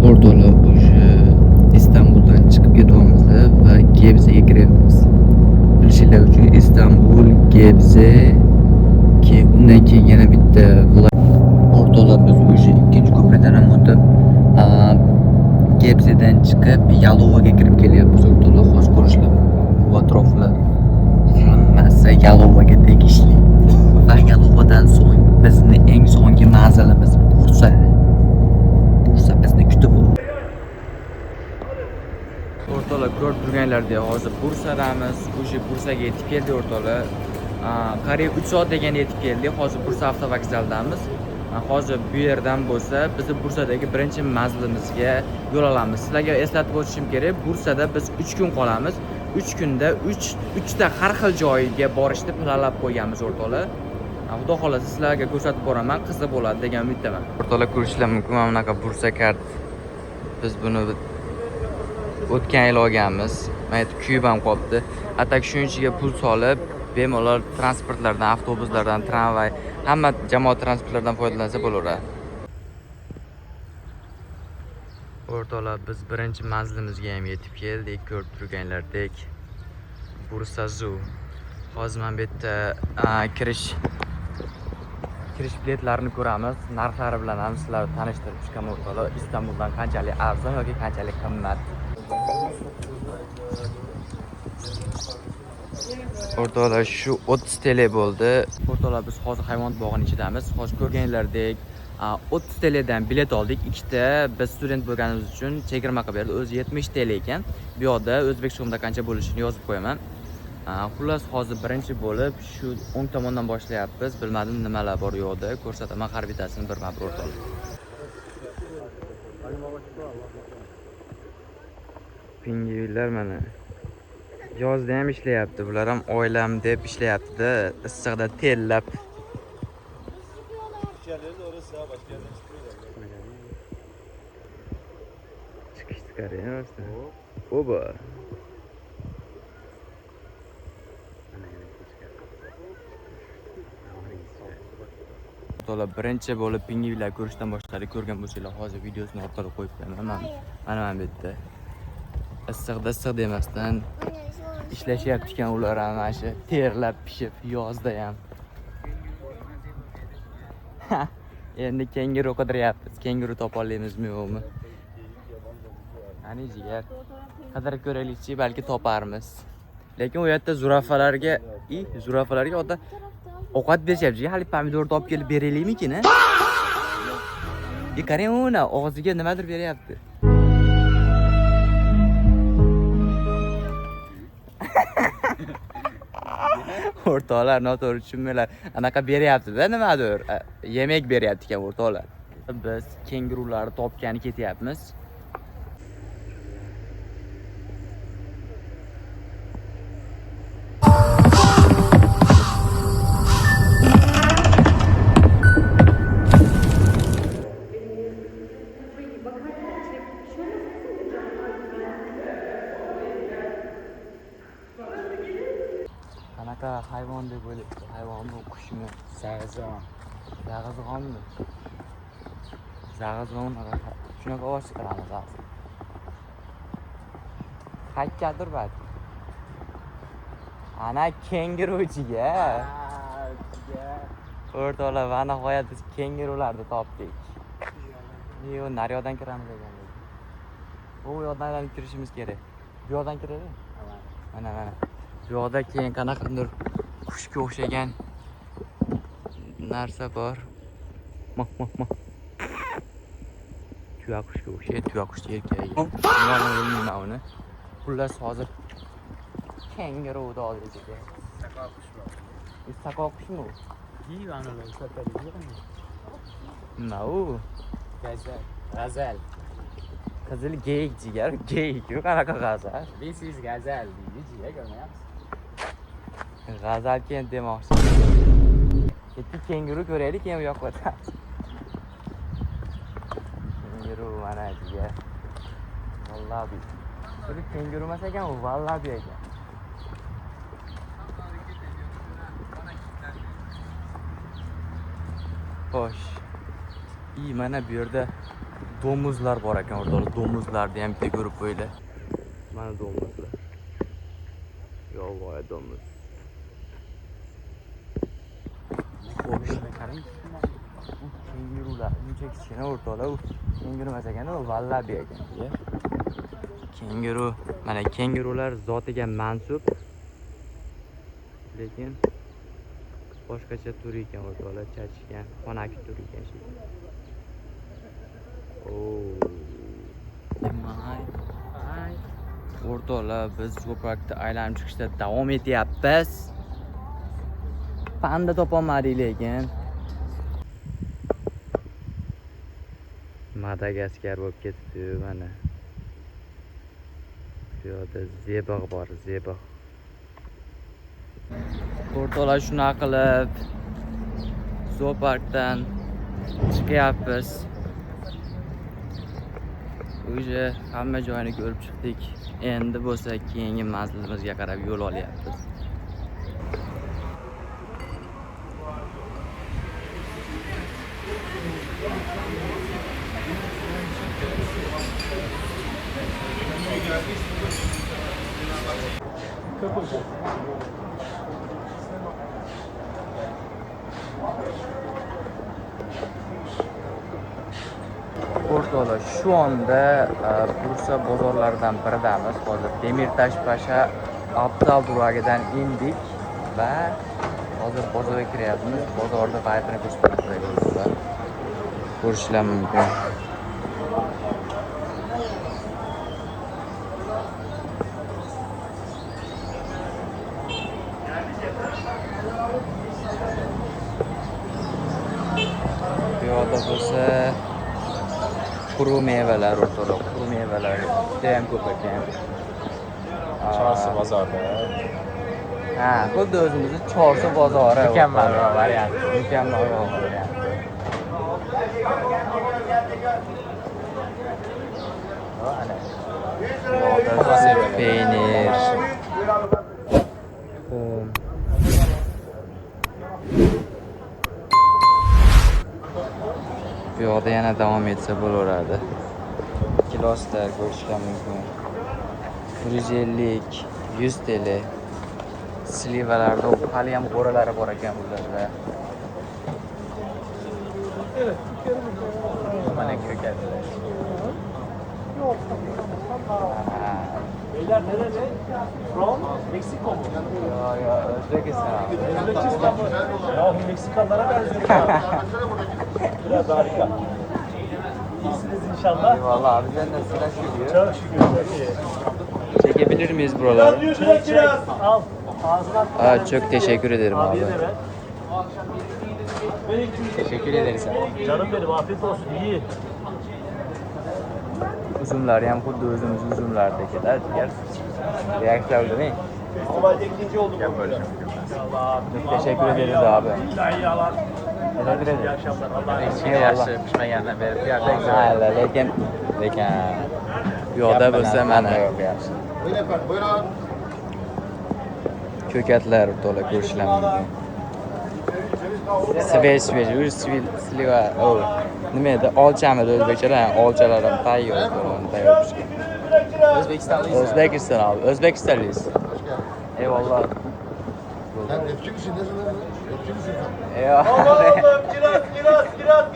Ortalı İstanbul'dan çıkıp gidiyoruz ve Gebze'ye giremiz. Bilişler için İstanbul, Gebze ki undan keyin yana bitta Ortalı biz o'sha ikkinchi ko'prikdan ham o'tib Gebze'dan chiqib Yalovaga kirib kelyapmiz. Ortalı hozir ko'rishlar bu atroflar hammasi Yalovaga tegishli va Yalovadan so'ng bizni eng so'nggi manzilimiz Bursa. Bursa bizni kutib oldi. O'rtoqlar ko'rib turganlaridek hozir Bursadamiz. O'sha Bursaga yetib keldik o'rtoqlar. Qariyb 3 soat deganda yetib keldik. Hozir Bursa avtovokzalidamiz. Hozir bu yerdan bo'lsa bizni Bursadagi birinchi manzilimizga yo'l olamiz. Sizlarga eslatib o'tishim kerak, Bursada biz 3 kun qolamiz. 3 kunda 3 ta har xil joyiga borishni planlab qo'yganmiz o'rtoqlar. Xudo xolasa sizlarga ko'rsatib boraman, qiziq bo'ladi degan umiddaman. O'rtoqlar ko'rishlar mumkin, mana bunaqa Bursa kart. Biz buni o'tgan yil olganmiz. Mana kuyib ham qolibdi. Hatto shuning ichiga pul solib, bemalol transportlardan, avtobuslardan, tramvay, hamma jamoat transportlaridan foydalansa bo'laveradi. O'rtoqlar, biz birinchi manzilimizga ham yetib keldik. Ko'rib turganlaridek Bursa Zoo. Hozir mana bu yerda kirish biletlarini ko'ramiz. Narxlari bilan ham sizlarni tanishtirib chiqaman o'rtoqlar. Istanbuldan qanchalik arzon yoki qanchalik qimmat. O'rtoqlar shu 30 TL bo'ldi. O'rtoqlar biz hozir hayvonot bog'ining ichidamiz. Hozir ko'rganlaridek 30 TL dan bilet oldik. Ikkita biz student bo'lganimiz uchun chegirma qilib berdi. O'zi 70 TL ekan. Bu yoqda o'zbek so'mida qancha bo'lishini yozib qo'yaman. Xullas hozir birinchi bo'lib shu o'ng tomondan boshlayapmiz. Bilmadim nimalar bor yo'qda. Ko'rsataman har bittasini birma-bir o'rtoqlar. Pingvinlar mana yozda ham ishlayapti. Bular ham oilam deb ishlayapti-da, issiqda terlab. Chiqishdi qarayapsan. Oba. To'la birinchi bo'lib pingvinlar ko'rishdan boshladik. Ko'rgan bo'lsanglar, hozir videosini orqali qo'yib qo'yaman. Mana bu yerda issiq demasdan ishlashyapti ekan ular ham mana shu terlab pishib yozda ham. Endi kenguru qidiryapmiz. Kenguru topa olamizmi yo'qmi? Ani jigar. Qidirib ko'raylikchi, balki toparmiz. Lekin u yerda zurafalarga odda ovqat berishyapti. Hali pomidor topib kelib beraylikmikin, a? Qarang, uni og'ziga nimadir beryapti. O'rtoqlar noto'g'ri tushunmanglar. Anaqa beryapti-da nimadir. Yemek beryapti ekan o'rtoqlar. Biz kengurularni topgani ketyapmiz. Anaqa hayvon deb o'ylabdi. Hayvonmi, qushmi? Zag'izg'on. Zag'izg'onmi? Zag'izg'on shunaqa ovoz chiqaramiz hozir. Haykaldir balki. Ana kenguruchiga. O'rtoqlar, va nihoyat biz kengurularni topdik. Yo, naryoqdan kiramiz ekan. Bu yoqdan aylanib kirishimiz kerak. Bu yoqdan kiradi? Mana. Bu yoqda keyin qanaqadir qushga o'xshagan narsa bor. Mah. Tuyaqushga o'xshaydi, tuyaqush erkagi. Nima bilmayman uni. Xullas hozir kenguruni oldik ekan. Saqoq qushmi? Analar sotadi. Nima u? Gazal. Qizil geyik jigar, geyik yo'q qanaqa g'azal. This is gazelle deydi, jiya ko'rmayapsiz. G'azal keyin demoqchi. Bitta kenguru ko'raylik, keyin u yoqqa o'tamiz. Kenguru mana jigar. Vallahi. Bu kenguru emas ekan, u vallahi ekan. Xo'sh. Mana bu yerda domuzlar bor ekan, o'rtoqlar. Domuzlarni ham bitta ko'rib qo'yinglar. Mana domuzlar. Yovvoyi domuz. Xo'sh, qarang. Bu kengurular, buncha kichkina o'rtoqlar. U kenguru emas ekan, u vallabi ekan. Kenguru, mana kengurular zotiga mansub. Lekin boshqacha tur ekan o'rtoqlar, chachgan, xonaki tur ekan shekilli. O'rtoqlar, biz zoopakda aylanib chiqishda davom etyapmiz. Panda topolmadik lekin. Madagaskar bo'lib ketdi mana. Bu yerda zebra bor, zebra. O'rtoqlar, shunaqa qilib zooparkdan chiqyapmiz. Уже hamma joyini ko'rib chiqdik. Endi bo'lsa keyingi manzilimizga qarab yo'l olyapmiz. O'rtoqlar, shu onda Bursa bozorlaridan biridamiz. Hozir Demirtash Pasha Abzal duragidan indik va hozir bozorga kiryapmiz. Bozorda vaytini ko'rsatib ko'rishlar mumkin. Bu yoqda bo'lsa kuru meyveler o'rtoqlar, kuru meyveler juda ham ko'p ekan. Chorsu bozorda. Ha, xuddi o'zimizni Chorsu bozori. Mukammalroq variant. Mukammalroq variant. Ana. Peynir. Bu yoqda yana davom etsa bo'laveradi. Kiloslar ko'rishlar mumkin. 150, 100 TL. Slivalarda hali ham qo'ralari bor ekan bularda. Mana ko'katlar. Beyler nerede? From Meksiko mu? Ya Özbekistan. Özbekistan mı? Ya Meksikalılara benziyor ya. Biraz harika. İyisiniz inşallah. Eyvallah abi, sen nasılsın? Şükür. Çok şükür. Çok iyi. Çekebilir miyiz buraları? Çek. Al. Ağzına at. Çok teşekkür ederim abi. Abiye de ver. Teşekkür ederiz abi. Canım benim, afiyet olsun. İyi. Uzunlar hem xuddi o'zimiz uzunlardagilar. Reaksiya değil mi? Festivalde ikinci oldum. Gel böyle şey. Teşekkür ederiz abi. İlahi yalan. Teşekkür İyi ederim. akşamlar. Allah'a emanet. Eyvallah. Pishmagandan beri bu yerda Mayli, lekin yo'lda bo'lsa mana ko'katlar to'la ko'rishlar mumkin. Svej, sliva, nima edi? Olchami o'zbekchalar? Olchalar ham tayyor pishgan. O'zbekistonlik. O'zbekiston abi, O'zbekistonlik. Eyvallah. Sen rapçi misin? Ne zaman? Rapçi misin sen? Eyvallah. Kiraz.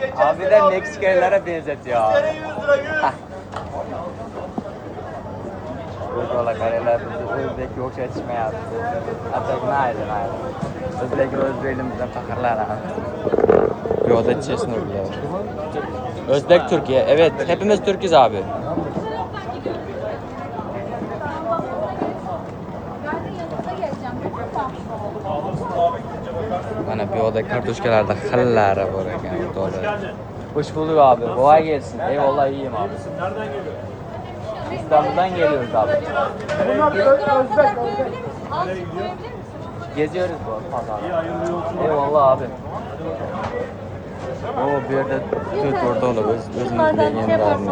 Geçen Abi de Meksikalılara benzetiyor abi. 100 lira 100. O'rtoqlar, qaranglar, bizni o'zbekka o'xshatishmayapti. Hatto mayli. O'zbeklar o'zbekligimizdan faxrlanamiz. Bu yoqda chesnoklar. O'zbek Türkiye. Evet, hepimiz Türk'üz abi. Mana bu yoqda kartoshkalarda xillari bor ekan, o'rtoqlar. Hoş bulduk abi. Kolay gelsin. Eyvallah, iyiyim abi. Nereden geliyor? İstanbul'dan geliyoruz abi. Geziyoruz bu pazarda. Eyvallah abi. O bir yerde tut orada olur. Özümüz legendarni.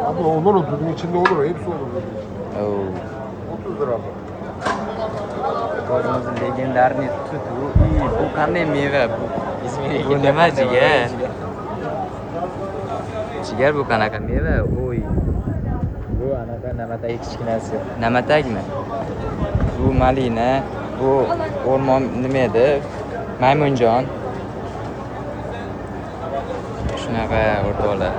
Abi onlar 30'un içinde olur. Hepsi olur. Oo. 30 lira. Özümüz legendarni tutu. İyi, bu qanday meva bu? İzmir'e Bu nima jigar? Jigar bu qanaqa meva? Oy. Bu anaqa namatagi kichkinasi. Namatakmi? Bu malina, bu o'rmon nima edi? Maymunjon. Shunaqa o'rtoqlar.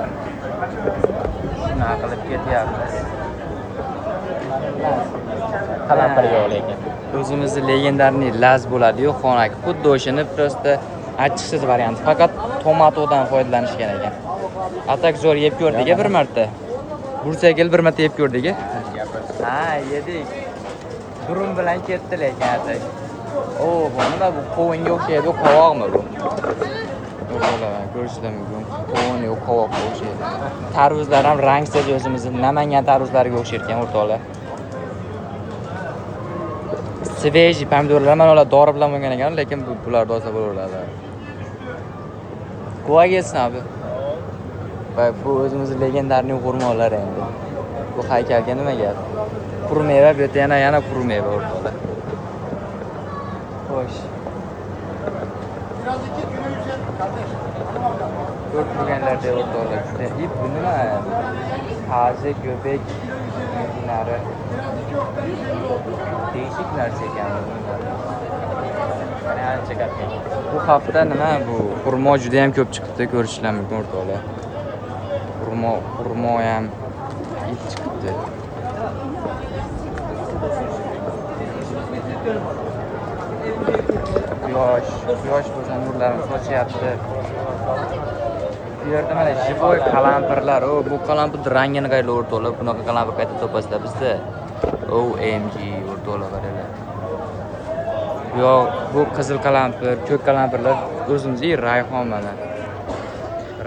Shunaqa qilib ketyapmiz. Qalampirga olaykan. O'zimizni legendarniy laz bo'ladi-yu, xonak. Xuddi o'shani prosta achchiqsiz varianti. Faqat tomatodan foydalanishgan ekan. Atak zo'r yeb ko'rdik bir marta. Bursaga bir marta yeb ko'rdik. Ha, yedik. Durum bilan ketdi lekin atak. O, bu nima bu? Qovunga o'xshaydi, qovoqmi bu? O'rtoqlar, ko'rishlar mumkin. Qovun yo'q, qovoqqa o'xshaydi. Tarvuzlar ham rangsiz o'zimizning Namangan tarvuzlariga o'xshayotgan o'rtoqlar. Sveji pomidorlar mana ular dori bilan bo'lgan ekan, lekin bular dosa bo'laveradi. Qo'ya gelsin abi. Bak bu o'zimizning legendarniy xurmolar endi. Bu haykalga nima gap? Quru meva, bu yerda yana quru meva o'rtoqlar. Xo'sh. Ko'rib turganlarda o'rtoqlar, juda ip bu nima? Taze göbek nari. Değişik narsa ekan bunlar. Mana ancha katta. Bu hafta nima bu? Xurmo juda ham ko'p chiqibdi, ko'rishlar mumkin o'rtoqlar. Xurmo ham it chiqibdi. Quyosh bo'lsa nurlarini sochyapti. Bu yerda mana jiboy qalampirlar. O, bu qalampir rangini qayli o'rtoqlar. Bunaqa qalampir qayta topasizlar bizda. OMG o'rtoqlar qaranglar. Bu qizil qalampir, ko'k qalampirlar o'zimizning rayhon mana.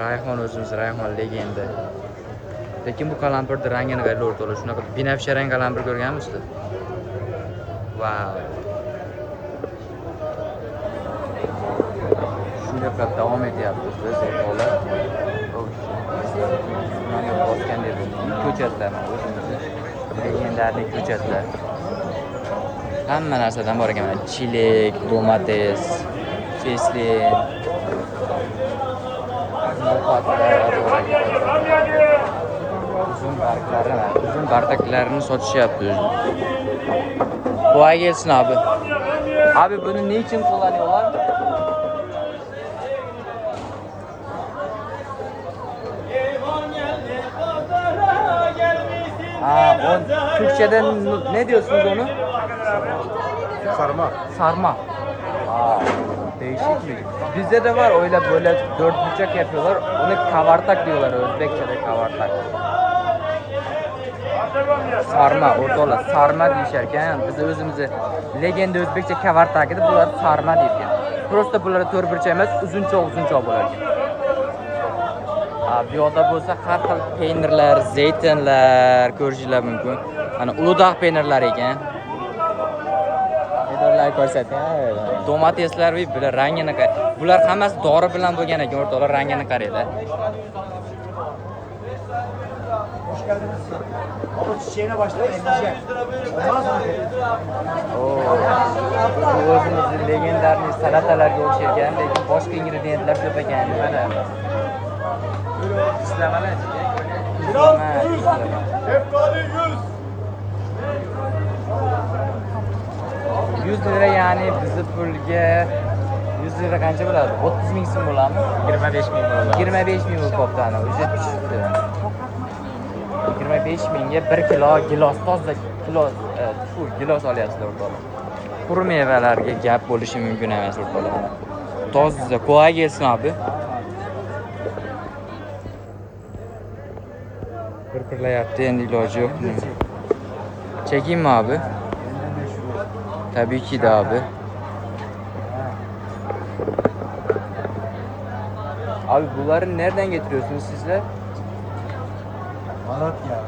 Rayhon o'zimiz, rayhon legenda. Lekin bu qalampirning rangini qayli o'rtoqlar. Shunaqa binafsha rang qalampir ko'rganmisizlar? Wow. Shunday qilib davom etyapmiz biz o'rtoqlar. Mana bosgandek ko'chatlar mana o'zimizni legendarniy ko'chatlar. Hamma narsadan bor ekan mana chilek, domates, feslin. Uzun bardaklarini sotishyapti. Qo'ya gelsin abi. Abi buni ne için kullanıyorlar? Türkçeden ne diyorsunuz onu? Sarma. Sarma. Değişik mi? Bizde de var öyle böyle dört bucak yapıyorlar. Onu kavartak diyorlar, Özbekçe'de kavartak. Sarma, o'rtoqlar, sarma deyisharkan. Biz o'zimizni legenda O'zbekcha kavartak edi, bular sarma deydigan. Prosta bular to'rtburchak emas, uzunchoq bo'lar ekan. Bu yoqda bo'lsa har xil peynirlar, zaytinlar ko'rishingiz mumkin. Mana ulug'dog' peynirlari ekan. Peynirlar ko'rsating. Domateslar va bular rangini qarang. Bular hammasi dori bilan bo'lgan ekan, o'rtoqlar, rangini qaranglar. Ama çiçeğine başladı emecek. Olmaz mı? Bu o'zimizning legendarniy salatalarga o'xshagan, lekin boshqa ingrediyentlar ko'p ekan. Mana. Islamana. Biraz 100. Şeftali 100. 100 lira yani bizi pulga 100 lira qancha bo'ladi? 30 ming so'm bo'ladimi? 25 ming bo'ladi. 25 ming koptani o'sha tushibdi. 25 mingga 1 kilo gilos, toza gilos olyapsizlar o'rtoqlar. Quru mevalarga gap bo'lishi mumkin emas o'rtoqlar. Toza, qo'ya gelsin abi. Pırpırlayapti, endi iloji yo'q. Çekeyim mi abi? Tabii ki de abi. Abi bunları nereden getiriyorsunuz sizler? Malatya.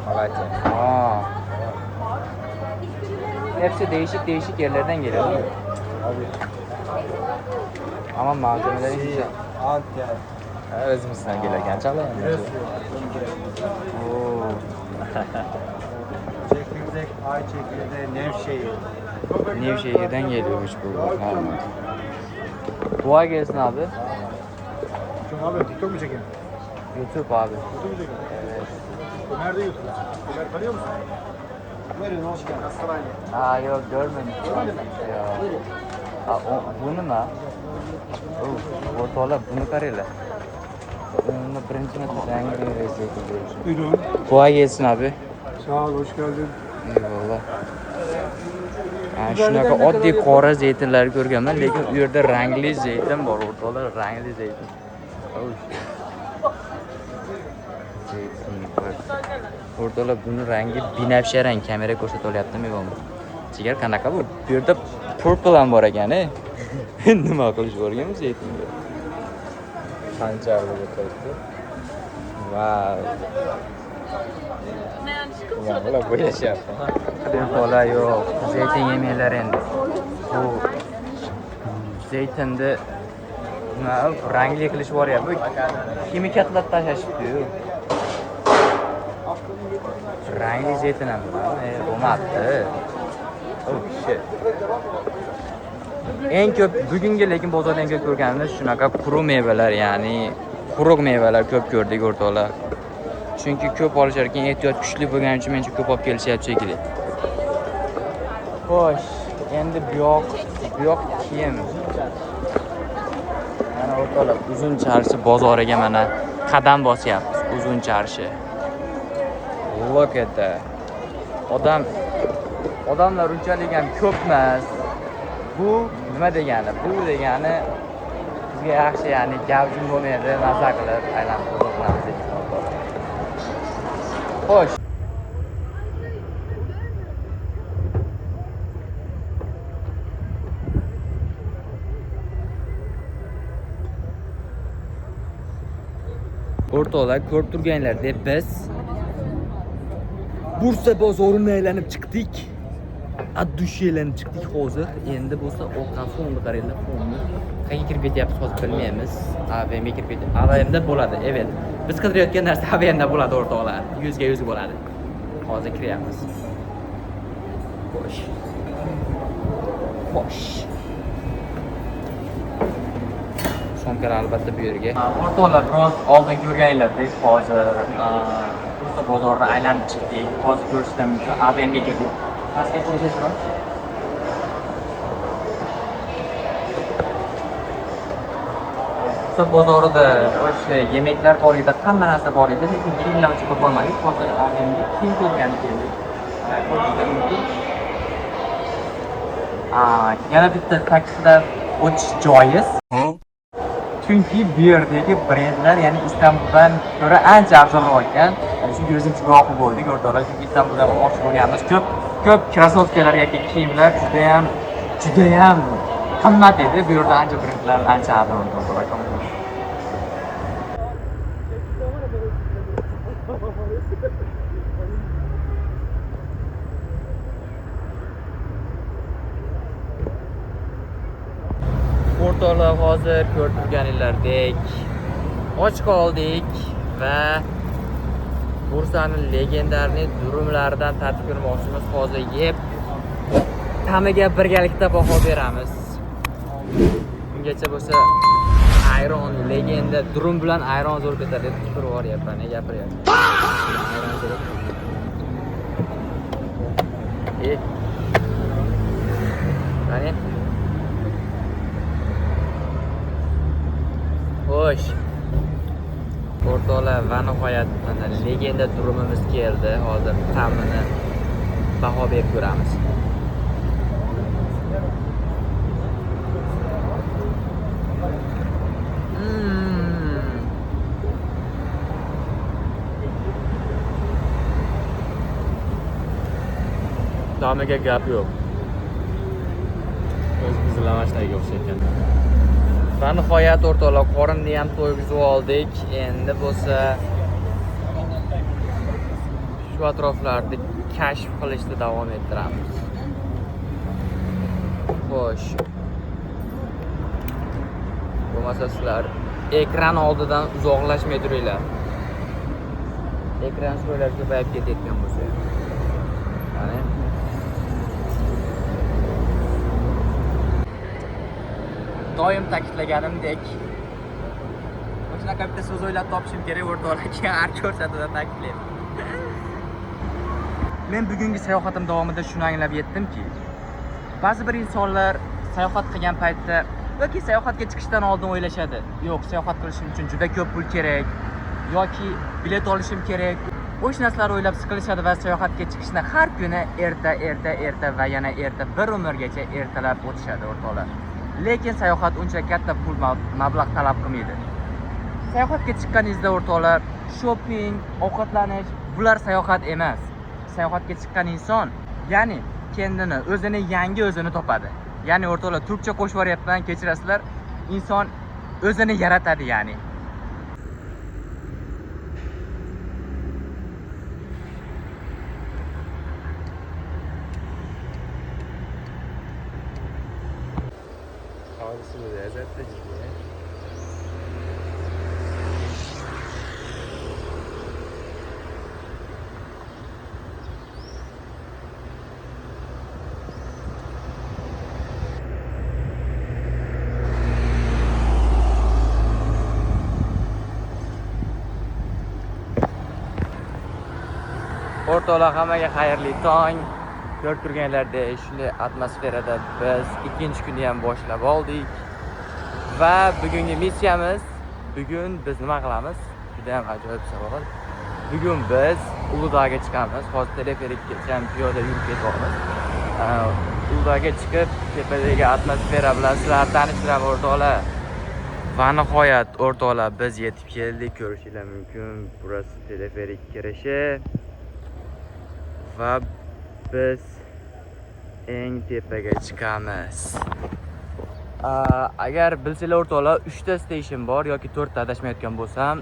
Malayziya. Aa. Hepsi değişik yerlerden geliyor değil mi? Ama malzemeleri güzel. Antep. O'zimizdan kelgan chala endi. Oo. Çekirdek, ay çekirdeği, Nevşehir. Nevşehir'den geliyormuş bu harman. Kolay gelsin abi. Kim abi? TikTok mu çekeyim? YouTube abi. YouTube mu çekeyim? Evet. Nerede YouTube? Ömer tanıyor musun? Ömer'in hoş geldin. Nasılsın? Aa yok görmedim. Ya. Aa, bunu mu? Ortalar bunu karıyla. Bunu birinci rengi rezil Buyurun. Kolay gelsin abi. Sağ ol, hoş geldin. Eyvallah. Yani shunaqa oddiy qora zeytinlar ko'rganman, lekin u yerda rangli zeytin bor, o'rtalar rangli zeytin. Zeytin bor. O'rtalar buni rangi binafsha rang, kamera ko'rsatilyaptimi yo'qmi? Jigar qanaqa bu? Bu yerda purple ham bor ekan, nima qilish borganmiz zeytinga? Qanchalik o'taydi? Vau. Ular bo'yashyapti. O'rtalar yo'q, zeytin yemanglar endi. Bu zeytinni nima rangli qilish bor ya, bu kimikatlar tashlashibdi-yu. Rangli zeytin ham bo'lmabdi. Oh shit. Eng ko'p bugungi lekin bozorda eng ko'p ko'rganimiz shunaqa quruq mevalar, ya'ni quruq mevalar ko'p ko'rdik o'rtoqlar. Chunki ko'p olishar ekan, ehtiyoj kuchli bo'lgani uchun menimcha ko'p olib kelishyapti shekilli. Xo'sh, endi bu yoq kiyim. Mana o'rtoqlar, uzun charshi bozoriga mana qadam bosyapmiz. Uzun charshi. Look at that. Odamlar unchalik ham ko'p emas. Bu nima degani? Bu degani bizga yaxshi, ya'ni gavjum bo'lmaydi, maza qilib aylanib o'tiramiz degan. Xo'sh. O'rtoqlar, ko'rib turganlaridek biz Bursa bozorini aylanib chiqdik. Addushelanib chiqdik hozir. Endi bo'lsa orqa fonni qaranglar, fonni. Qayerga kirib ketyapmiz hozir bilmaymiz. AVMga kirib ketyapmiz. AVMda bo'ladi, evet. Biz qidirayotgan narsa AVMda bo'ladi o'rtoqlar. 100 ga 100 bo'ladi. Hozir kiryapmiz. Xo'sh. Xo'sh. Sumkalar albatta bu yerga. O'rtoqlar, biroz oldin ko'rganlaridek hozir Bursa bozorini aylanib chiqdik. Hozir ko'rishdan mumkin AVMga kirdik. Pastga tushishimiz kerak. Bursa bozorida o'sha yemeklar bor edi, hamma narsa bor edi, lekin kiyimlar uchun ko'p olmadik. Hozir AVMga kiyim ko'rgani keldik. Yana bitta ta'kidlab o'tish joiz. Chunki bu yerdagi brendlar, ya'ni Istanbuldan ko'ra ancha arzonroq ekan. Chunki o'zim guvohi bo'ldik o'rtoqlar, chunki Istanbuldan olmoqchi bo'lganmiz. Ko'p krossovkalar yoki kiyimlar judayam qimmat edi. Bu yerda ancha brendlar ancha arzon o'rtoqlar. O'rtoqlar, hozir ko'rib turganinglardek och qoldik va Bursaning legendarniy durumlaridan tatib ko'rmoqchimiz. Hozir yeb tamiga birgalikda baho beramiz. Bungacha bo'lsa ayron legenda durum bilan ayron zo'r ketadi deb turib yuboryapman. Ne gapiryapman? Ayron zo'r. Qani? Xo'sh. O'rtoqlar, va nihoyat mana legenda durumimiz keldi. Hozir ta'mini baho berib ko'ramiz. Ta'miga gap yo'q. O'zimiz lavashlarga o'xshayotgan. Va nihoyat o'rtoqlar, qorinni ham to'yg'izib oldik. Endi bo'lsa shu atroflarni kashf qilishda davom ettiramiz. Xo'sh. Bo'lmasa sizlar ekran oldidan uzoqlashmay turinglar. Ekran so'ylar ko'payib ketayotgan bo'lsa. Mana doim ta'kidlaganimdek, shunaqa bitta so'z o'ylab topishim kerak o'rtoqlarga har ko'rsatuvda ta'kidlayman. Men bugungi sayohatim davomida shuni anglab yetdimki, ba'zi bir insonlar sayohat qilgan paytda yoki sayohatga chiqishdan oldin o'ylashadi. Yo'q, sayohat qilishim uchun juda ko'p pul kerak yoki bilet olishim kerak. O'sha narsalarni o'ylab siqilishadi va sayohatga chiqishni har kuni erta va yana erta bir umrgacha ertalab o'tishadi o'rtoqlar. Lekin sayohat uncha katta pul mablag' talab qilmaydi. Sayohatga chiqqaningizda o'rtoqlar, shopping, ovqatlanish bular sayohat emas. Sayohatga chiqqan inson, ya'ni kendini, o'zini yangi o'zini topadi. Ya'ni o'rtoqlar, turkcha qo'shib yuboryapman, kechirasizlar. Inson o'zini yaratadi ya'ni. Hozir suvda azatda jiddiy. O'rtoqlar, hammaga xayrli tong. Ko'rib turganlaridek, shunday atmosferada biz ikkinchi kunni ham boshlab oldik. Va bugungi missiyamiz, bugun biz nima qilamiz? Juda ham ajoyib savol. Bugun biz Uludag'ga chiqamiz. Hozir teleferikgacha piyoda yurib ketyapmiz. Uludag'ga chiqib, tepadagi atmosfera bilan sizlarni tanishtiraman o'rtoqlar. Va nihoyat o'rtoqlar, biz yetib keldik. Ko'rishingiz mumkin. Burasi teleferik kirishi. Va biz eng tepaga chiqamiz. Agar bilsanglar o'rtoqlar, 3 ta station bor yoki 4 ta adashmayotgan bo'lsam,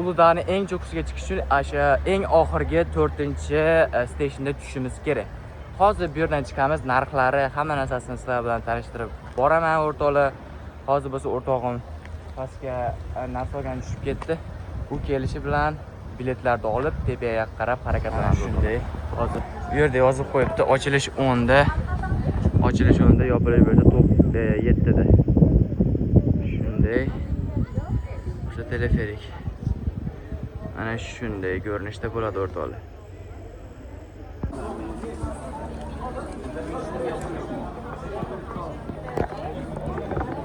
Uludag'ning eng cho'qqisiga chiqish uchun o'sha eng oxirgi 4-stationda tushishimiz kerak. Hozir bu yerdan chiqamiz, narxlari, hamma narsasini sizlar bilan tanishtirib boraman o'rtoqlar. Hozir bo'lsa o'rtog'im pastga narsa olgan tushib ketdi. U kelishi bilan biletlarni olib tepaga qarab harakatlanamiz. Shunday. Hozir bu yerda yozib qo'yibdi, ochilish 10 da. Ochilish 10 da, yopilish bo'lsa 7 da. Shunday. O'sha teleferik. Mana shunday ko'rinishda bo'ladi o'rtoqlar.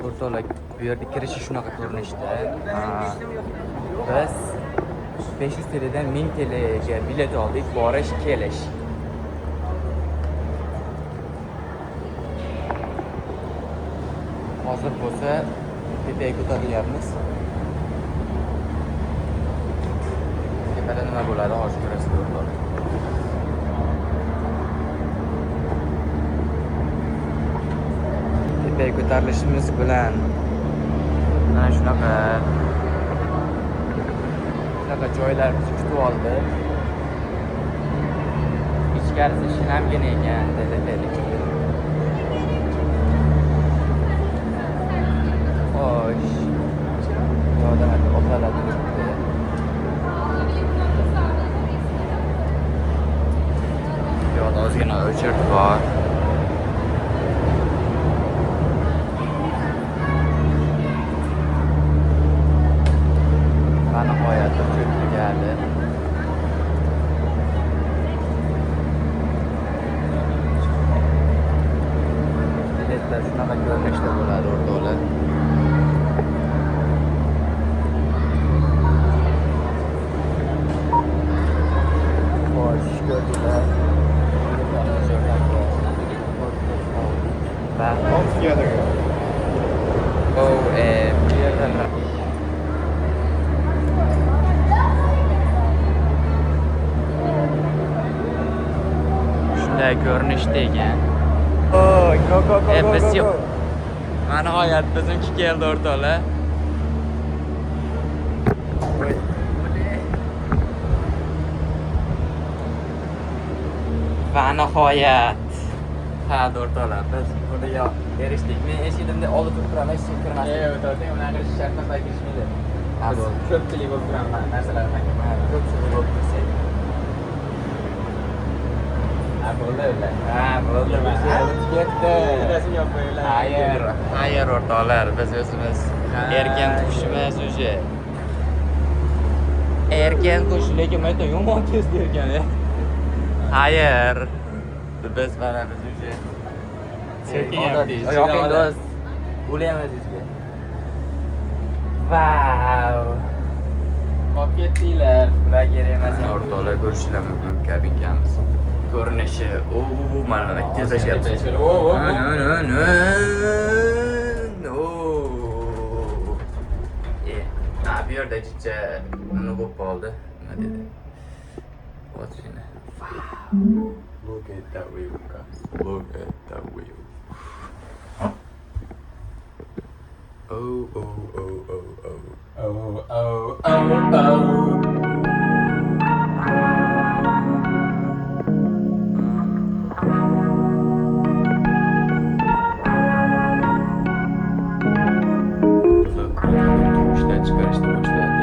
O'rtoqlar, bu yerda kirishi shunaqa ko'rinishda. Biz 500 TL'dan 1000 TL'ga bilet oldik, borish, kelish. Hozir bo'lsa tepaga ko'tarilyapmiz. Tepada nima bo'ladi, hozir ko'rasiz o'rtoqlar. Tepaga ko'tarilishimiz bilan mana shunaqa joylar bizni kutib oldi. Ichkarisi shinamgina ekan, teleferik. Xo'sh. Yo'lda otlar turibdi. Yo'lda ozgina o'chirt bor. Mana nihoyat o'chirt tugadi. Biletlar shunaqa ko'rinishda bo'ladi o'rtoqlar. Xo'sh, ko'rdinglar. Va All together. bu yerdan shunday ko'rinishda ekan. Biz mana nihoyat bizimki keldi o'rtoqlar. Va nihoyat. Ha, o'rtoqlar, biz burga erishdik. Men eshigimda olib turib turaman, hech kim kirmasdi. O'rtoqlar, unaqa qilish shart emas, kirishmaydi. Ha, Biz bo'ldi. ko'pchilik bo'lib turamiz narsalarni. Ko'pchilik bo'lib tursak. Ha, bo'ldi ular. Ha, bo'ldi. Ketdi. Xayr o'rtoqlar, biz o'zimiz erkin qushimiz уже. Erkin qush, lekin men yomon tez erkan. Xayr. Biz mana biz уже Chekinyapti. yoqing do'st. Bo'layapmiz sizga. Vau. Qolib ketdinglar. Ular kerak emas o'rtoqlar, ko'rishlar mumkin kabinkamiz. Ko'rinishi, mana tezlashyapti. Bu yerda chicha nima bo'lib qoldi? Nima dedi? Otina. Look at that view, guys. Look at that view. Oh, oh, oh, oh, oh. Oh, oh, oh, oh. Ishlar chiqarishni boshladi.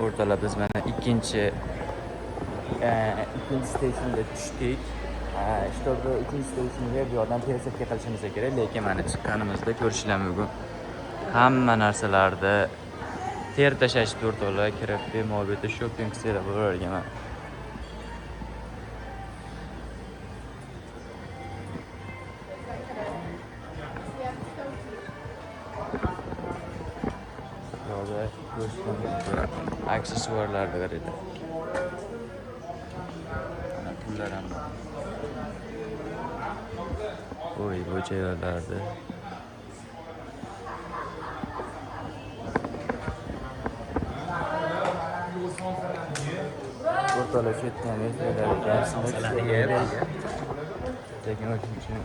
O'rtoqlar, biz mana ikkinchi stationga tushdik. Чтобы ikkinchi stationga bu yoqdan пересадка qilishimiz kerak, lekin mana chiqqanimizda ko'rishlar mumkin. Hamma narsalarda ter tashashdi o'rtoqlar, kirib bemalol bu yerda shopping qilib bo'laverganman. Aksessuarlarga qaraydi. Mana pullar ham bor. Voy, bu joylarda. O'rtalar ketgan versiyalarga lekin uchun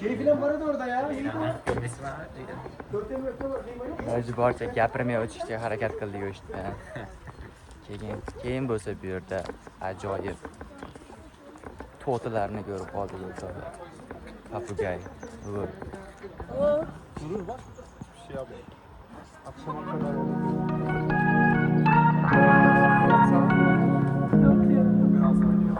Şey filan vardı orada ya. O'zi barcha gapirmay o'tishga harakat qildik o'shda. Keyin bo'lsa bu yerda ajoyib to'tilarni ko'rib qoldik o'rtoqlar. Papugay. Durur bak. Bir şey yapma. Akşama kadar biraz oynuyor.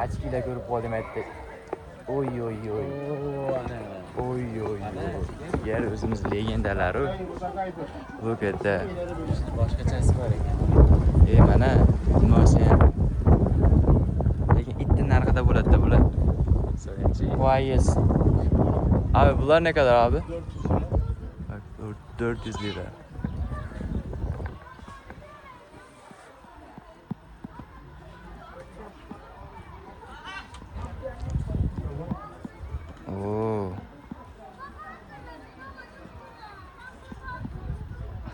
Achkilar ko'rib qoldim aytdi. Oy oy oy. Oy oy oy. Yer o'zimiz legendalari. Bu yerda Boshqachasi bor ekan. mana moshina. Lekin itning narxida bo'ladi bular. So'ranchi. Voyes. Abi bular ne kadar abi? 400 lira. Oo.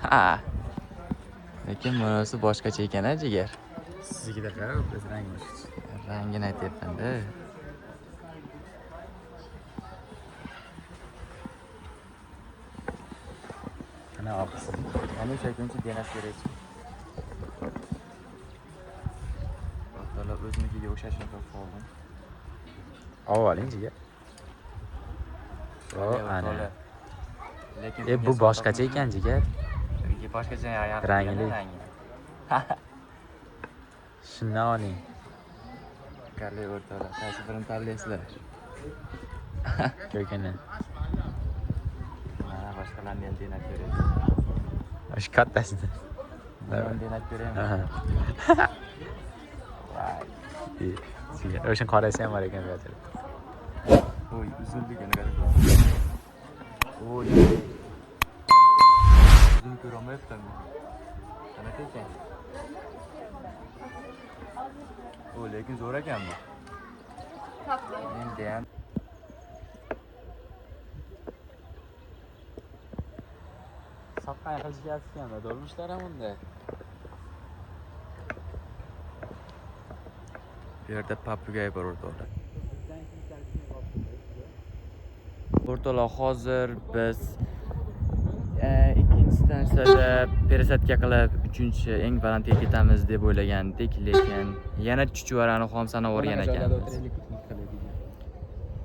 Ha. Lekin bunisi boshqacha ekan-a, jigar. Siznikida qarab, biz rangi boshqacha. Rangini aytyapman-da. Qana olibsiz? Ana o'shakuncha denas kerak. Avtolar o'zinikiga o'xshashini topib qoldim. Oling-jiga. O, ana. Lekin Bu boshqacha ekan, jigar. Boshqacha Rangli. Shundan oling. Qarli o'rtalar. Qaysi birini tanlaysizlar? Ko'kini. Mana boshqalarni ham denab ko'raylik. Shu kattasini. Buni denab ko'raymi? Voy. O'shan qorasi ham bor ekan hozir. Oy, uzunligini qarab. Oy. Uzun ko'rolmayapman. Qanaqa ekan? O, lekin zo'r ekan bu. Endi ham Soqqan qilishayotgan dolmishlar ham unda. bu yerda papugay bor o'rtoqlar. O'rtoqlar, hozir biz ikkinchi stansiyada peresadka qilib, uchinchi eng balandga ketamiz deb o'ylagandik, lekin yana chuchvarani xom sanab o'rgan ekanmiz.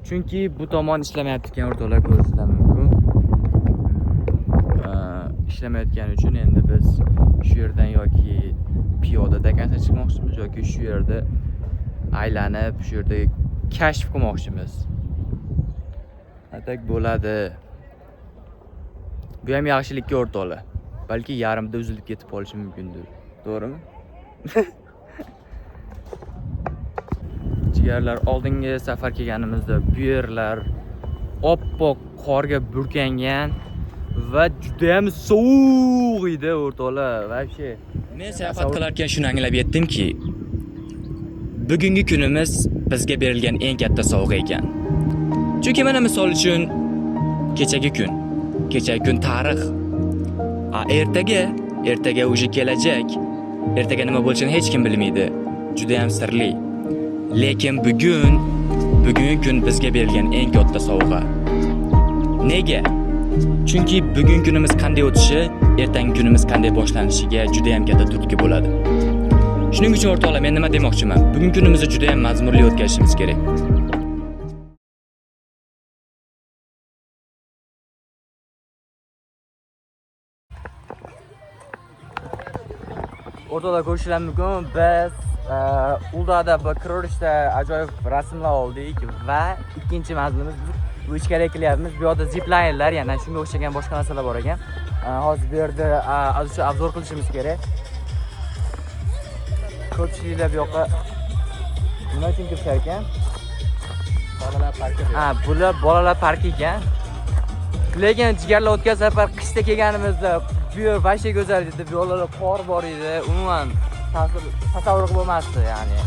Chunki bu tomon ishlamayapti ekan o'rtoqlar, ko'risizlar mumkin. Ishlamayotgani uchun endi biz shu yerdan yoki piyoda dakansa chiqmoqchimiz yoki shu yerda aylanib, shu yerda kashf qilmoqchimiz. Atak bo'ladi. Bu ham yaxshilikka o'rtoqlar. Balki yarimda uzilib ketib qolishi mumkindir. To'g'rimi? Jigarlar, oldingi safar kelganimizda bu yerlar oppoq qorga burkangan va juda ham sovuq edi o'rtoqlar. Vobshe. Men safar qilarkan shuni anglab yetdimki, bugungi kunimiz bizga berilgan eng katta sovg'a ekan. Chunki mana misol uchun kechagi kun tarix. Ertaga o'zi kelajak. Ertaga nima bo'lishini hech kim bilmaydi. Juda ham sirli. Lekin bugungi kun bizga berilgan eng katta sovg'a. Nega? Chunki bugungi kunimiz qanday o'tishi, ertangi kunimiz qanday boshlanishiga juda ham katta turtki bo'ladi. Shuning uchun o'rtoqlar, men nima demoqchiman? Bugungi kunimizni juda ham mazmunli o'tkazishimiz kerak. O'rtoqlar, ko'rishingiz mumkin, biz Uldada bir ko'rishda ajoyib rasmlar oldik va ikkinchi manzilimiz bu ichkariga kelyapmiz. Bu yerda ziplinerlar, yana shunga o'xshagan boshqa narsalar bor ekan. Hozir bu yerda obzor qilishimiz kerak. Ko'pchiliklar bu yoqqa nima uchun kirishar ekan? Bolalar parki. Bular bolalar parki ekan. Lekin jigarlar o'tgan safar qishda kelganimizda bu yer vashta go'zal edi. Bu yoqlarda qor bor edi. Umuman tasavvur qilib bo'lmasdi, ya'ni.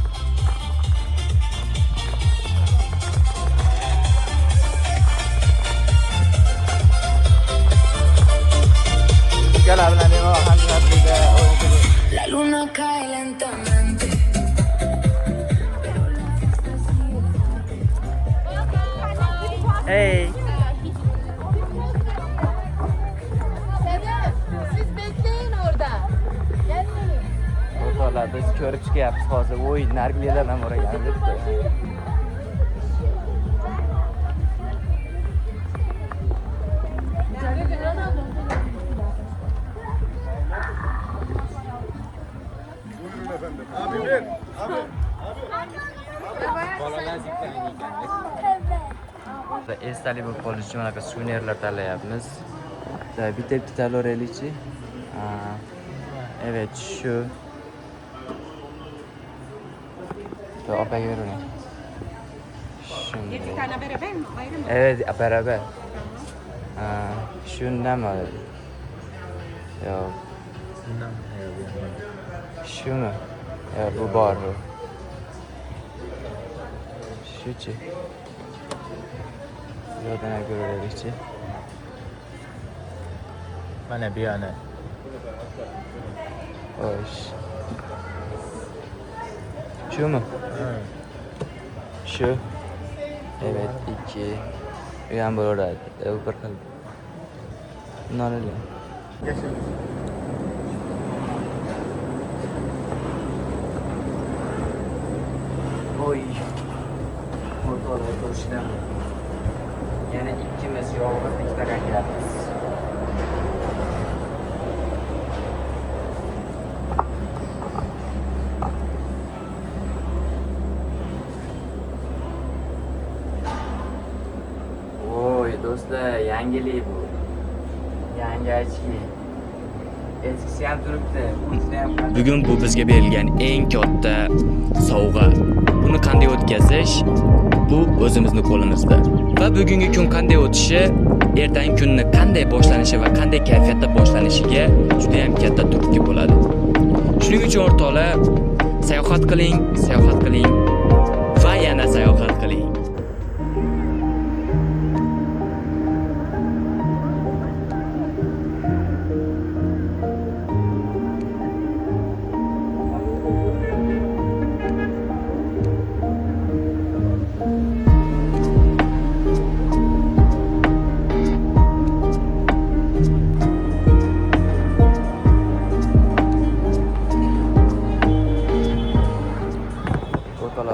Jigarlar bilan nima hamjihatlikda o'yinchilik. La luna cae lentamente. Hey. Siz bekleyin orada. Gelmeyin. O'rtoqlar, biz ko'rib chiqyapmiz hozir. Voy, nargilalar ham bor ekan debdi. Abi ver. Abi. Arabaya Esdalik bo'lib qolish uchun bunaqa suvenirlar tanlayapmiz. Bitta tanlayveraylikchi. Evet, şu. Opaga verin. Şimdi. 7 tane beraber mi? Ayrı mı? Evet, beraber. Şundan mı alalım? Yok. Şu mu? Evet, bu var bu. Şu çi. Yodana görelikçi. Mana bir yana. Hoş. Şu mu? Şu. Evet, 2. Uyan burada. Bir kal. Bunlar öyle. Oy. Motorlar koşudan. Yani ikimiz yolda bir tane geldik. Do'stlar, yangilik bu. Yangi ochki. Eskisi ham turibdi. Bugun bu bizga berilgan eng katta sovg'a. Buni qanday o'tkazish? Bu o'zimizning qo'limizda. Va bugungi kun qanday o'tishi, ertangi kunni qanday boshlanishi va qanday kayfiyatda boshlanishiga juda ham katta turtki bo'ladi. Shuning uchun o'rtoqlar, sayohat qiling va yana sayohat qiling.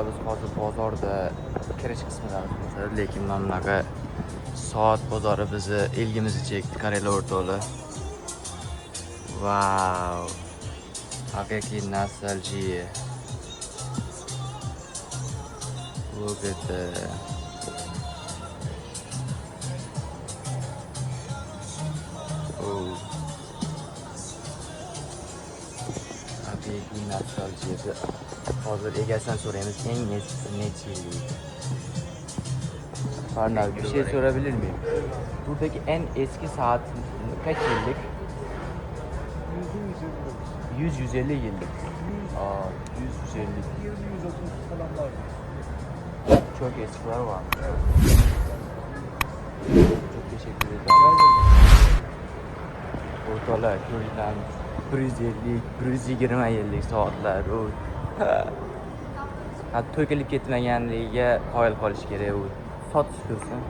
Biz hozir bozorda kirish qismidamiz, lekin mana bunaqa soat bozori bizni ilgimizni chekdi, Koreyalar o'rtoqlar. Vau! Haqiqiy nostalgiya. Look at that. Oh. Haqiqiy nostalgiya. Hozir egasidan so'raymiz, eng eskisi necha yillik? Pardon, bir şey sorabilir miyim? Buradaki en eski saat kaç yıllık? 100-150 yıllık. 100-150. 130 falan var. Çok eskiler var. Çok teşekkür ederim. Ortalar, görülen 150, 120 yıllık saatler. To'y qilib ketmaganligiga qoyil qolish kerak. U sotish tursin.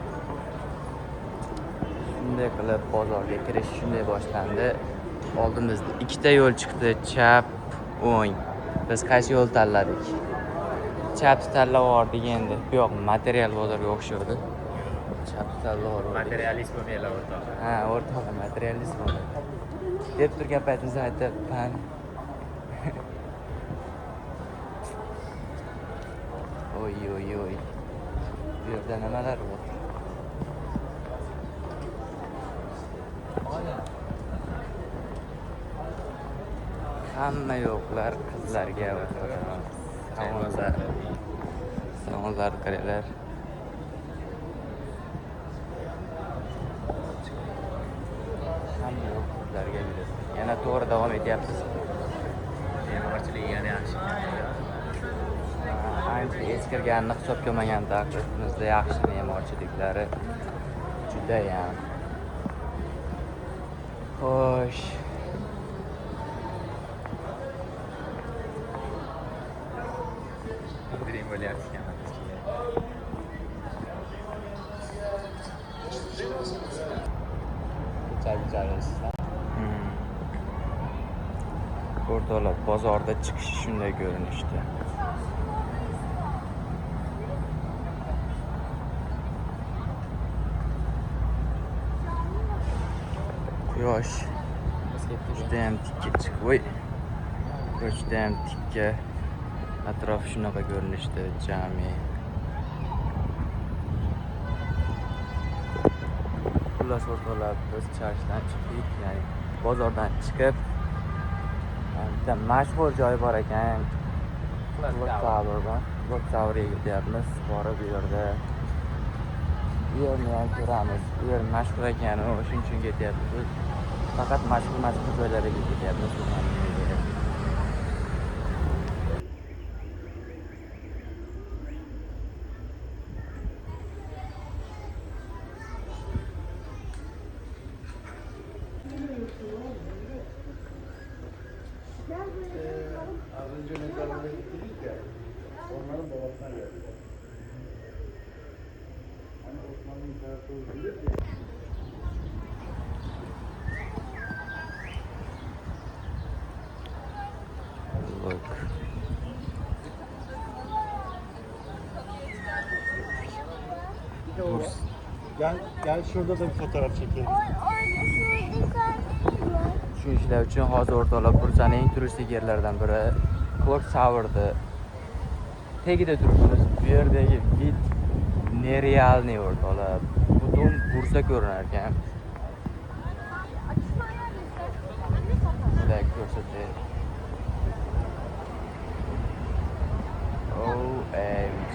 Shunday qilib bozorga kirish shunday boshlandi. Oldimizda ikkita yo'l chiqdi, chap, o'ng. Biz qaysi yo'l tanladik? Chapni tanlab oldik endi. Bu yoq material bozorga o'xshaydi. Chapni tanlab oldik. Materialist bo'lmaylar o'rtoq. Ha, o'rtoq materialist bo'ldi. Deb turgan paytimizda aytibman. Oy. Bu yerda nimalar bor? Hamma yo'qlar qizlarga va savonlar qaranglar. Hamma yo'q qizlarga yuradi. Yana to'g'ri davom etyapmiz. Me'morchilik yana yaxshi. Ancha eskirganini hisobga olmagan taqdirimizda yaxshi me'morchiliklari judayam. Xo'sh. Biring bo'lyapti ekan. O'rtoqlar, bozorda chiqish shunday ko'rinishda. Quyosh judayam tikka chiqib, judayam tikka. Atrof shunaqa ko'rinishda, jami. Xullas o'rtoqlar, biz charchdan chiqdik, ya'ni bozordan chiqib, bitta mashhur joy bor ekan. Clock Tower'ga ketyapmiz. Borib bu yerda bu yerni ham ko'ramiz. Bu yer mashhur ekan, shuning uchun ketyapmiz. Faqat mashhur joylarga ketyapmiz. Az önce mezarlara gittik ya. Onların babasına geldi. Hani Osmanlı İmparatoru bilir ya. Look. Gel şurada da bir fotoğraf çekelim. Shu ishlar uchun hozir o'rtoqlar Bursaning eng turistik yerlaridan biri Clock Tower'da tagida turibmiz. Bu yerdagi vid nerealniy o'rtoqlar. Butun Bursa ko'rinar ekan. Sizlarga ko'rsatay. OMG.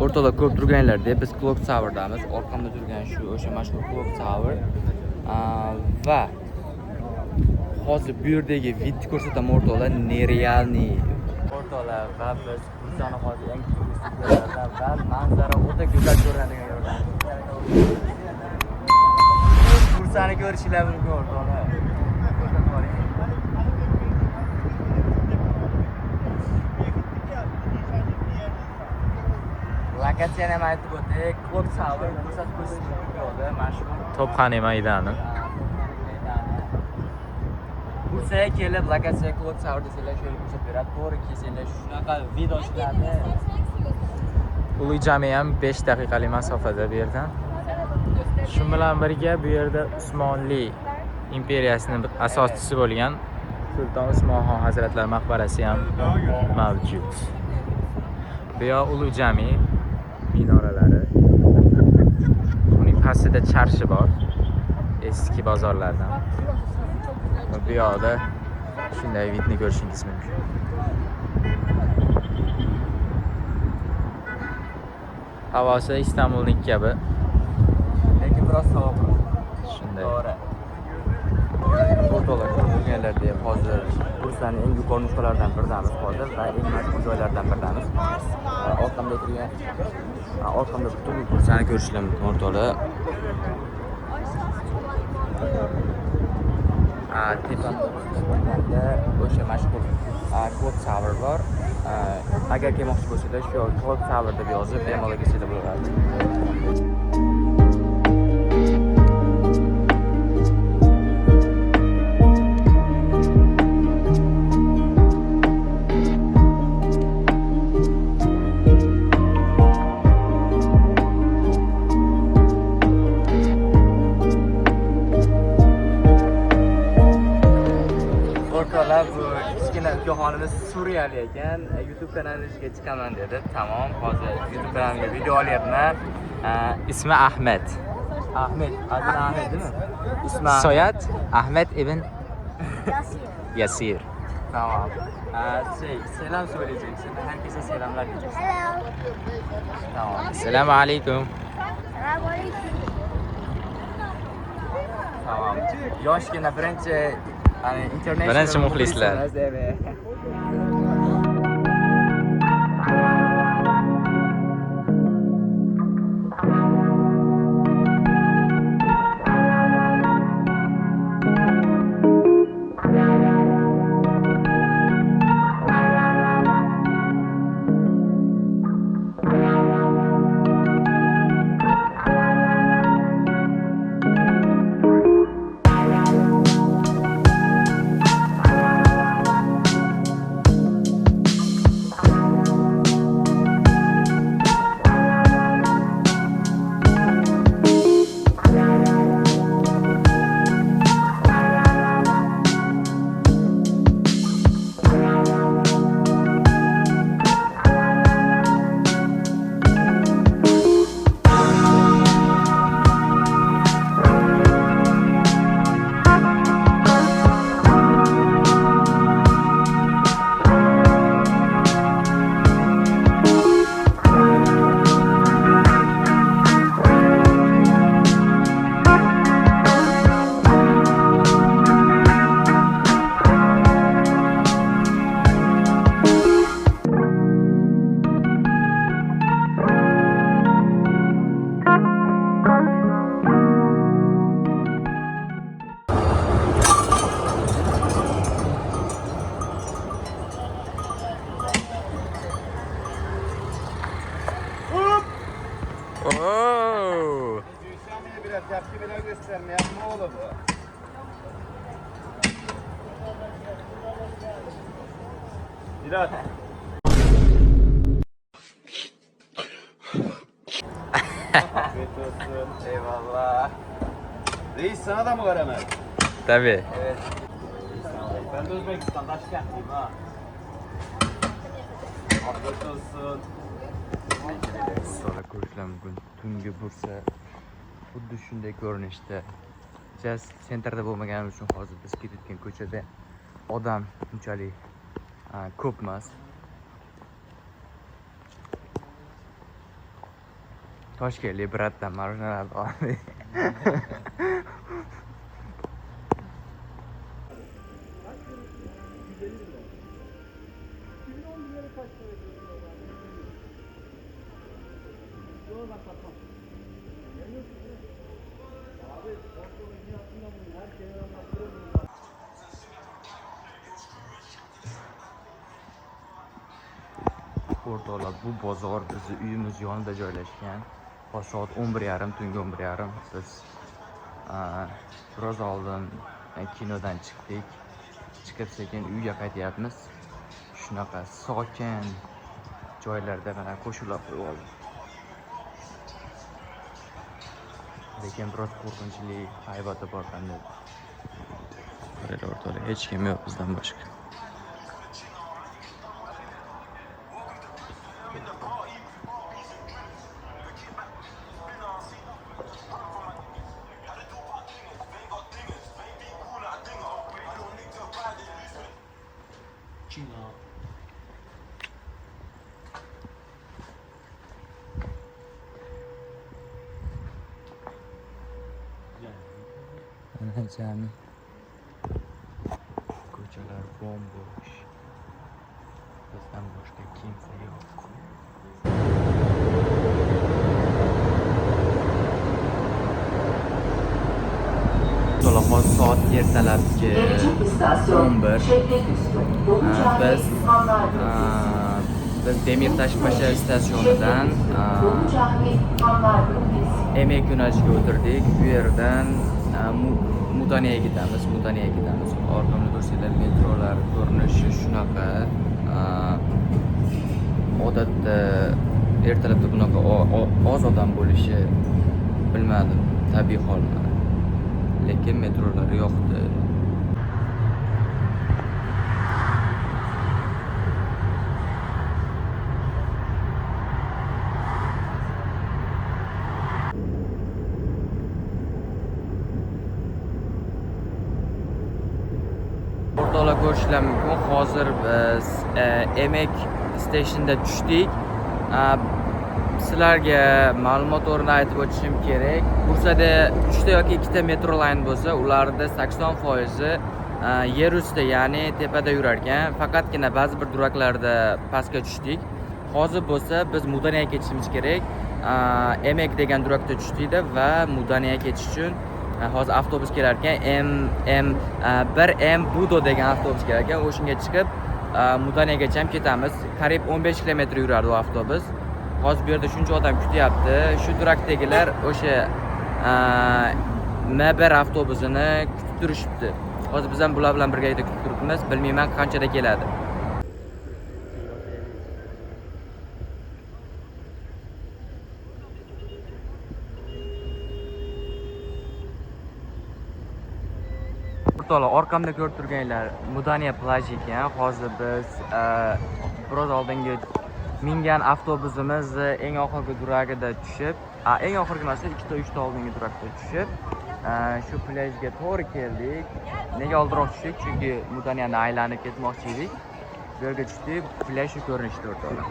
O'rtoqlar ko'p turganlarda biz Clock Tower'damiz. Orqamda turgan shu o'sha mashhur Clock Tower. Va hozir bu yerdagi vidni ko'rsataman o'rtoqlar, nerealniy. O'rtoqlar va biz Bursani hozir eng turistik joylardan va manzara o'ta go'zal ko'rinadigan joydan. Bursani ko'rishinglar mumkin o'rtoqlar. Lokatsiyani ham aytib o'tdik. Clock Tower Bursa turistik joyi mashhur. Topxona maydoni. Bursaga kelib lokatsiya Clock Tower desanglar shu yerga ko'rsatib beradi. To'g'ri kelsanglar shunaqa videochilarni Ulu jami ham 5 daqiqalik masofada bu yerdan. Shu bilan birga bu yerda Usmonli imperiyasining asoschisi bo'lgan Sulton Usmonxon hazratlar maqbarasi ham mavjud. Bu yoq Ulu jami minoralari. Uning pastida charshi bor. Eski bozorlardan. Bu yoqda shunday vidni ko'rishingiz mumkin. Havosi Istanbulning kabi. lekin biroz sovuqroq. Shunday. To'g'ri. O'rtoqlar ko'rganlarda hozir Bursaning eng yuqori nuqtalaridan biridamiz hozir va eng mashhur joylardan biridamiz. Orqamda turgan butun Bursani ko'rishinglar mumkin o'rtoqlar. Tepamda o'sha mashhur Clock Tower bor. Agar kelmoqchi bo'lsanglar shu Clock Tower deb yozib bemalol kelsanglar bo'ladi. Bu kichkina ukaxonimiz Suriyali ekan. YouTube kanalimizga chiqaman dedi. Tamom, hozir YouTube kanalimga video olyapman. İsmi Ahmet. Ahmet, adın Ahmet değil mi? İsmi Ahmet. Soyad Ahmet ibn Yasir. Tamam. Selam söyleyeceksin. Herkese selamlar diyeceksin. Tamam. Assalamu alaikum. Tamam. Yoshgina birinchi international Birinchi muxlislar. Evet. Oo. Gülşah'ı biraz tepki bile göstermeye ne oldu bu? Mirat. Afiyet olsun. Eyvallah. Reis sana da mı var hemen? Tabii. Evet. Ben de Özbekistan Taşkentliyim ha. Afiyet olsun. Sonra ko'rishlar mumkin. Tungi Bursa xuddi shunday ko'rinishda. Just sentrda bo'lmaganimiz uchun hozir biz ketayotgan ko'chada odam unchalik ko'p emas. Toshkentlik bratdan marjinalarni oldik. O'rtoqlar, bu bozor bizni uyimiz yonida joylashgan. Hozir soat 11:30, tungi 11:30. Biz biroz oldin kinodan chiqdik. Chiqib sekin uyga qaytyapmiz. Shunaqa sokin joylarda mana qo'shiqlar qo'yib oldik. Lekin biroz qo'rqinchli haybati bor qanday. Qaranglar o'rtoqlar, hech kim yo'q bizdan boshqa. Mana jami ko'chalar bo'm-bo'sh. Bizdan boshqa kimsa yo'q. To'la soat ertalabki 11. Biz Demirtash Pasha stasyonidan Emek yo'nalishiga o'tirdik. Bu yerdan Mudaniyaga gidamiz. Orqamda ko'rsanglar metrolar ko'rinishi shunaqa. Odatda ertalabda bunaqa oz odam bo'lishi bilmadim, tabiiy holda. Lekin metrolar yo'qdi. O'rtoqlar, ko'rishlar mumkin. Hozir biz Emek stationda tushdik. Sizlarga ma'lumot o'rnida aytib o'tishim kerak. Bursada 3 ta yoki 2 ta metro line bo'lsa, ularda 80% yer ustida, ya'ni tepada yurar ekan. Faqatgina ba'zi bir duraklarda pastga tushdik. Hozir bo'lsa biz Mudaniyaga ketishimiz kerak. Emek degan durakda tushdik va Mudaniyaga ketish uchun hozir avtobus kelar ekan. M1 Budo degan avtobus kelar ekan. O'shunga chiqib Mudaniyagacha ham ketamiz. Qariyb 15 kilometr yuradi u avtobus. Hozir bu yerda shuncha odam kutyapti. Shu durakdagilar o'sha M1 avtobusini kutib turishibdi. Hozir biz ham bular bilan birgalikda kutib turibmiz. Bilmayman qanchada keladi. O'rtoqlar, orqamda ko'rib turganlar Mudaniya plaji ekan. Hozir biz biroz oldingi mingan avtobusimiz eng oxirgi duragida tushib, eng oxirgi emas, 2 ta 3 ta oldingi durakda tushib, shu plajga to'g'ri keldik. Nega oldinroq tushdik? Chunki Mudaniyani aylanib ketmoqchi edik. Bu yerga tushdik, plaj shu ko'rinishda o'rtoqlar.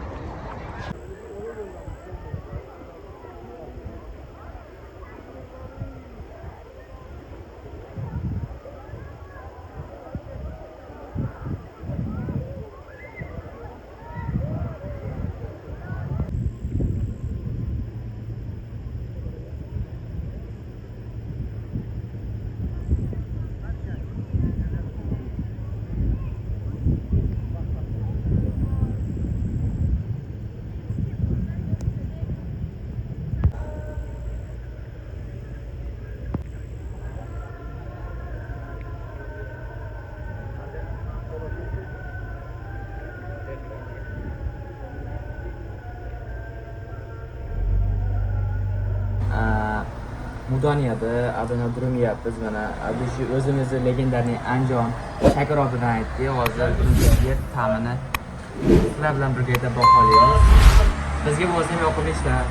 Mudoniyada adana durumayapmiz mana. Biz o'zimizni legendarniy Anjon Shakirobidan aytdi. Hozir yer ta'mini sizlar bilan birga baholaymiz. Bizga bo'lsa ham yoqimli ishlar.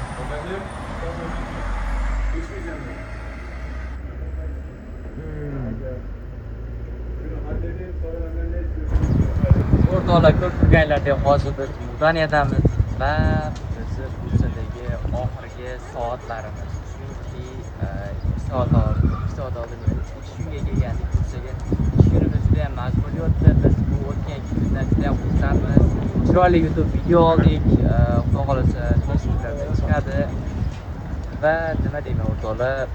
O'rtoqlar ko'p turganlarda hozir biz Mudaniyadamiz va bizni Bursadagi oxirgi soatlarimiz. Chunki 2 soat oldin 2 kunga kelgandik Bursaga. 2 kunimiz juda ham mazmunli o'tdi. Biz bu o'tgan kundan juda ham xursandmiz. Chiroyli YouTube video oldik. Xudo xolasa Facebook'larda chiqadi. Va nima deyman o'rtoqlar,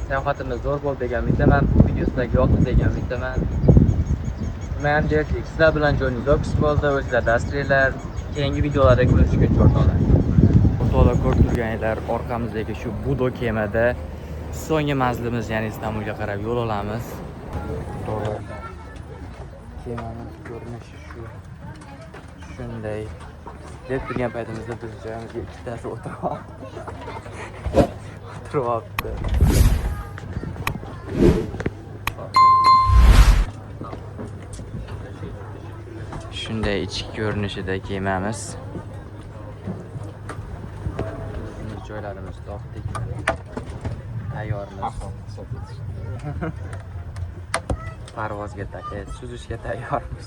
sayohatimiz zo'r bo'ldi degan umiddaman. Bu videosidagi yoqdi degan umiddaman. Men derdik, sizlar bilan joyingiz o'pis bo'ldi, o'zinglar dasturlar. Keyingi videolarda ko'rishguncha o'rtoqlar. O'rtoqlar ko'rib turganinglar, orqamizdagi shu Budo kemada so'nggi manzilimiz, ya'ni Istanbulga qarab yo'l olamiz. O'rtoqlar, kemamiz ko'rinishi shunday. Deb turgan paytimizda biz joyimizga ikkitasi o'tiryapti. Shunday ichki ko'rinishida kemamiz. Bizning joylarimiz topdik. Tayyormiz. Parvozga suzishga tayyormiz.